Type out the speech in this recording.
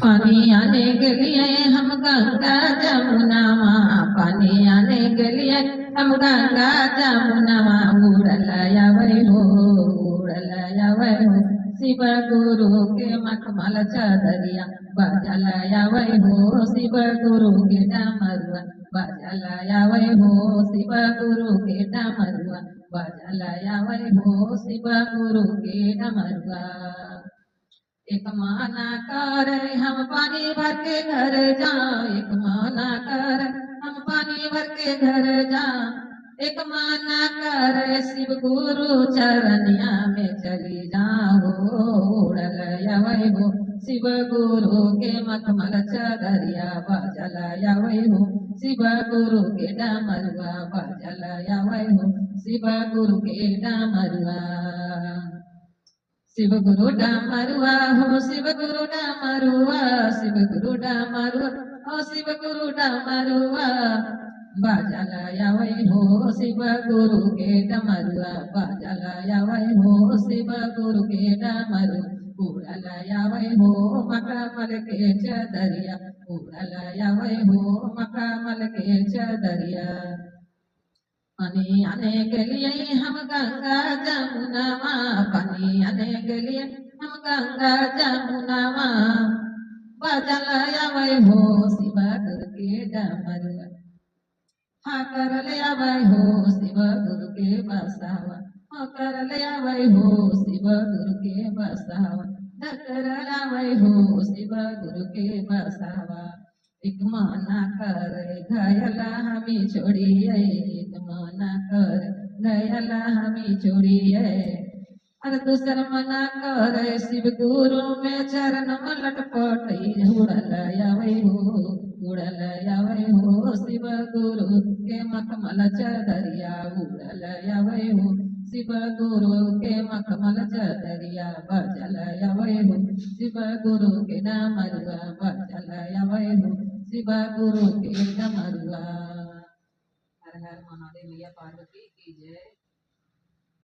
पानी आने के लिए हम गंगा जमुना माँ, पानी आने के लिए हम गंगा जमुना माँ, उड़ल आवै हो, उड़ल आवै हो, शिव गुरु के मखमल चदरिया, बजल आवै हो, शिव गुरु के डमरुआ, बजल आवै हो, शिव गुरु के डमरुआ, बजल आवै हो, शिव गुरु के डमरुआ। एक माना कर हम पानी भर के घर जाओ, एक माना कर हम पानी भर के घर जाओ, एक माना कर शिव गुरु चरनिया में चली जाओ, उड़ल आवै हो, शिव गुरु के मखमल चदरिया, बजल आवै हो, शिव गुरु के डमरुआ, बजल आवै हो, शिव गुरु के डमरुआ। शिव गुरु डमरुआ हो, शिव गुरु डमरुआ, शिव गुरु डमरुआ हो, शिव गुरु डमरुआ, बजल आवै हो, शिव गुरु के डमरुआ, बजल आवै हो, शिव गुरु के डमरुआ, उड़ल आवै हो, मखमल के चदरिया, उड़ल आवै हो, मखमल के चदरिया। पानी आने के लिए हम गंगा जमुना माँ, पानी आने के लिए हम गंगा जमुना माँ, बजल आवै हो, शिव गुरु के डमरुआ, ठाकर ले आवै हो, शिव गुरु के बसावा, ठाकर ले आवै हो, शिव गुरु के बसावा, ढकर आवै हो, शिव गुरु के बसावा। एक माना कर घायला हमी छोड़िए, एक माना कर घायला हमी छोड़िए, अरे दूसर मना कर शिव गुरु में चरण मलट पटई, उड़ल आवै हो, उड़ल आवै हो, शिव गुरु के मखमल चदरिया, उड़ल आवै हो, शिव गुरु के मखमल चदरिया, बजल आवै हो, शिव गुरु के डमरुआ, बजल आवै हो, शिव गुरु के डमरुआ। हर हर महादेव, मैया पार्वती की जय।